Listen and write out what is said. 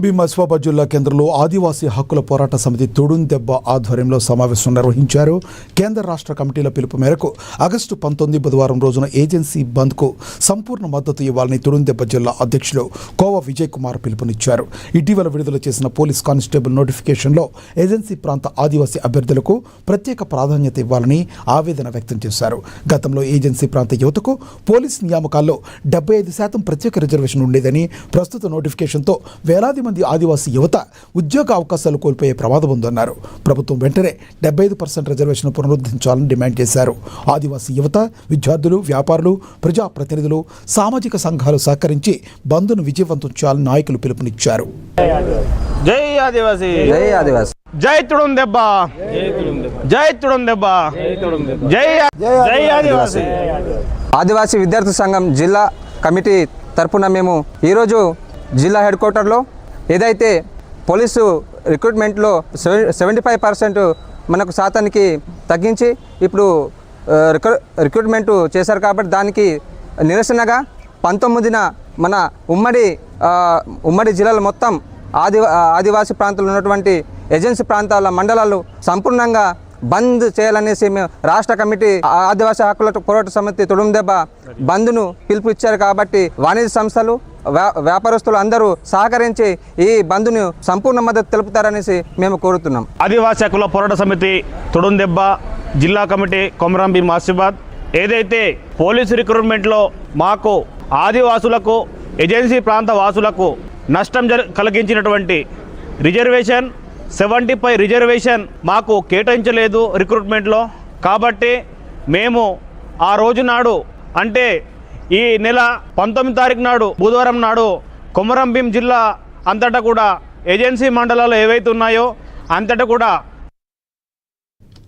కొమరంభీం ఆసిఫాబాద్ జిల్లా కేంద్రంలో ఆదివాసీ హక్కుల పోరాట సమితి తుడుందెబ్బ ఆధ్వర్యంలో సమావేశం నిర్వహించారు. కేంద్ర రాష్ట్ర కమిటీల పిలుపు మేరకు ఆగస్టు 19 బుధవారం రోజున ఏజెన్సీ బంద్కు సంపూర్ణ మద్దతు ఇవ్వాలని తుడుందెబ్బ జిల్లా అధ్యక్షులు కోవ విజయ్ కుమార్ పిలుపునిచ్చారు. ఇటీవల విడుదల చేసిన పోలీస్ కానిస్టేబుల్ నోటిఫికేషన్లో ఏజెన్సీ ప్రాంత ఆదివాసీ అభ్యర్థులకు ప్రత్యేక ప్రాధాన్యత ఇవ్వాలని ఆవేదన వ్యక్తం చేశారు. గతంలో ఏజెన్సీ ప్రాంత యువతకు పోలీస్ నియామకాల్లో 75% ప్రత్యేక రిజర్వేషన్ ఉండేదని, ప్రస్తుత నోటిఫికేషన్తో వేలాది మంది ఆదివాసీ యువత ఉద్యోగ అవకాశాలు కోల్పోయే ప్రమాదం ఉందన్నారు. ప్రభుత్వం వెంటనే 75% రిజర్వేషన్ పునరుద్ధరించాలని డిమాండ్ చేశారు. ఆదివాసీ యువత, విద్యార్థులు, వ్యాపారులు, ప్రజాప్రతినిధులు, సామాజిక సంఘాలు సహకరించి బంద్ను విజయవంతం చేయాలని నాయకులు పిలుపునిచ్చారు. జై ఆదివాసీ, జై ఆదివాసీ, జై తుడుందెబ్బ, జై తుడుందెబ్బ, జై జై ఆదివాసీ. ఆదివాసీ విద్యార్థి సంఘం జిల్లా కమిటీ తరఫున మేము ఈరోజు జిల్లా హెడ్ క్వార్టర్లో ఏదైతే పోలీసు రిక్రూట్మెంట్లో 75% మనకు శాతానికి తగ్గించి ఇప్పుడు రిక్రూట్మెంట్ చేశారు కాబట్టి దానికి నిరసనగా 19న మన ఉమ్మడి జిల్లాలో మొత్తం ఆదివాసీ ప్రాంతాల్లో ఉన్నటువంటి ఏజెన్సీ ప్రాంతాల మండలాలు సంపూర్ణంగా బంద్ చేయాలనేసి మేము రాష్ట్ర కమిటీ ఆదివాసీ హక్కుల పోరాట సమితి తుడుందెబ్బ బంద్ను పిలుపు ఇచ్చారు. కాబట్టి వాణిజ్య సంస్థలు, వ్యాపారస్తులు అందరూ సహకరించి ఈ బంద్ను సంపూర్ణ మద్దతు తెలుపుతారనేసి మేము కోరుతున్నాం. ఆదివాసీ హక్కుల పోరాట సమితి తుడుందెబ్బ జిల్లా కమిటీ కొమరంభీం ఆసిఫాబాద్ ఏదైతే పోలీసు రిక్రూట్మెంట్లో మాకు ఆదివాసులకు, ఏజెన్సీ ప్రాంత వాసులకు నష్టం కలిగించినటువంటి రిజర్వేషన్ 75 రిజర్వేషన్ మాకు కేటాయించలేదు రిక్రూట్మెంట్లో. కాబట్టి మేము ఆ రోజు నాడు అంటే ఈ నెల 19 తారీఖు నాడు బుధవారం నాడు కొమరంభీం జిల్లా అంతటా కూడా ఏజెన్సీ మండలాలు ఏవైతే ఉన్నాయో అంతటా కూడా